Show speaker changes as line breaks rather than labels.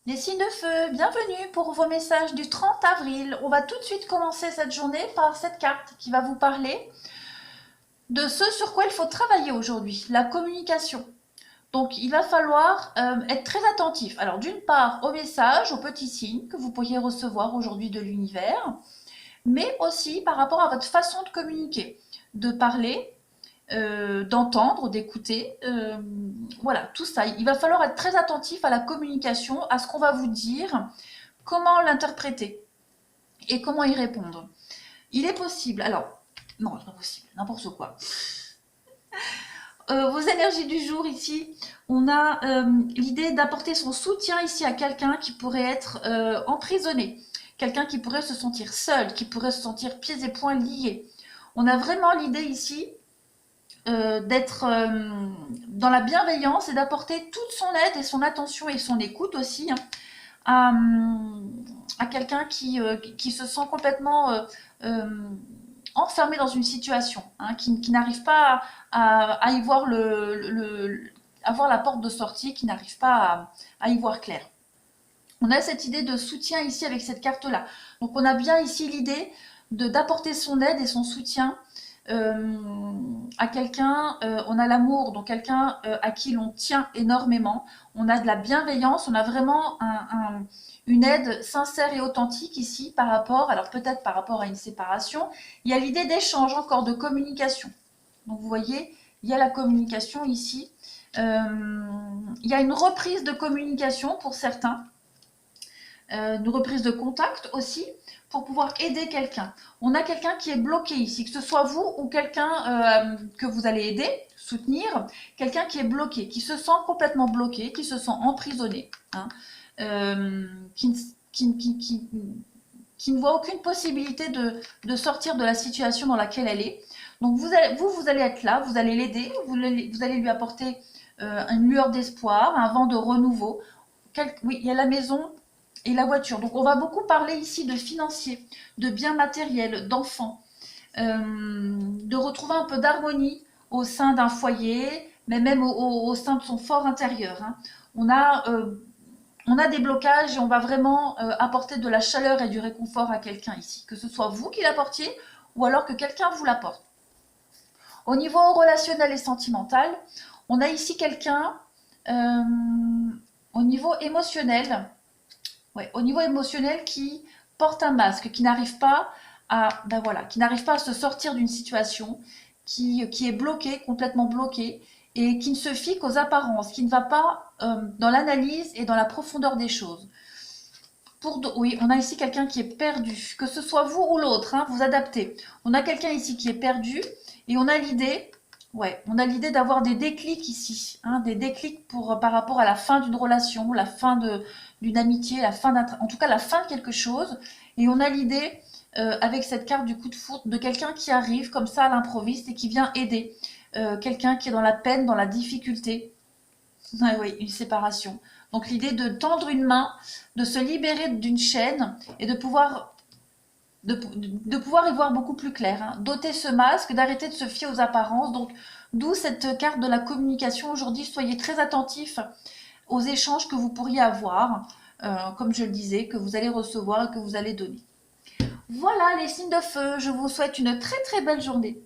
Les signes de feu, bienvenue pour vos messages du 30 avril. On va tout de suite commencer cette journée par cette carte qui va vous parler de ce sur quoi il faut travailler aujourd'hui, la communication. Donc il va falloir être très attentif. Alors d'une part aux messages, aux petits signes que vous pourriez recevoir aujourd'hui de l'univers, mais aussi par rapport à votre façon de communiquer, de parler, d'entendre, d'écouter. Voilà, tout ça. Il va falloir être très attentif à la communication, à ce qu'on va vous dire, comment l'interpréter et comment y répondre. Il est possible, alors, non, c'est pas possible, n'importe quoi. Vos énergies du jour ici, on a l'idée d'apporter son soutien ici à quelqu'un qui pourrait être emprisonné, quelqu'un qui pourrait se sentir seul, qui pourrait se sentir pieds et poings liés. On a vraiment l'idée ici d'être dans la bienveillance et d'apporter toute son aide et son attention et son écoute aussi, hein, à quelqu'un qui se sent complètement enfermé dans une situation, hein, qui n'arrive pas à y voir à voir la porte de sortie, qui n'arrive pas à y voir clair. On a cette idée de soutien ici avec cette carte-là. Donc on a bien ici l'idée d'apporter son aide et son soutien à quelqu'un. On a l'amour, donc quelqu'un à qui l'on tient énormément. On a de la bienveillance, on a vraiment une aide sincère et authentique ici par rapport, alors peut-être par rapport à une séparation. Il y a l'idée d'échange encore, de communication. Donc vous voyez, il y a la communication ici. Il y a une reprise de communication pour certains, une reprise de contact aussi, pour pouvoir aider quelqu'un. On a quelqu'un qui est bloqué ici, que ce soit vous ou quelqu'un que vous allez aider, soutenir, quelqu'un qui est bloqué, qui se sent complètement bloqué, qui se sent emprisonné, hein, qui, qui ne voit aucune possibilité de sortir de la situation dans laquelle elle est. Donc vous allez être là, vous allez l'aider, vous allez lui apporter une lueur d'espoir, un vent de renouveau. Oui, il y a la maison et la voiture. Donc on va beaucoup parler ici de financier, de biens matériels, d'enfants, de retrouver un peu d'harmonie au sein d'un foyer, mais même au sein de son fort intérieur, hein. On a des blocages et on va vraiment apporter de la chaleur et du réconfort à quelqu'un ici. Que ce soit vous qui l'apportiez ou alors que quelqu'un vous l'apporte. Au niveau relationnel et sentimental, on a ici quelqu'un euh, au niveau émotionnel, ouais, au niveau émotionnel qui porte un masque, qui n'arrive pas ben voilà, qui n'arrive pas à se sortir d'une situation, qui est bloqué, complètement bloqué, et qui ne se fie qu'aux apparences, qui ne va pas dans l'analyse et dans la profondeur des choses. Oui, on a ici quelqu'un qui est perdu, que ce soit vous ou l'autre, hein, vous adaptez. On a quelqu'un ici qui est perdu, et on a l'idée, ouais, on a l'idée d'avoir des déclics ici, hein, des déclics par rapport à la fin d'une relation, la fin d'une amitié, en tout cas la fin de quelque chose. Et on a l'idée, avec cette carte du coup de foudre, de quelqu'un qui arrive comme ça à l'improviste et qui vient aider. Quelqu'un qui est dans la peine, dans la difficulté. Ah oui, une séparation. Donc l'idée de tendre une main, de se libérer d'une chaîne et de pouvoir y voir beaucoup plus clair, hein. D'ôter ce masque, d'arrêter de se fier aux apparences. Donc d'où cette carte de la communication aujourd'hui. Soyez très attentifs aux échanges que vous pourriez avoir, comme je le disais, que vous allez recevoir et que vous allez donner. Voilà les signes de feu, je vous souhaite une très très belle journée.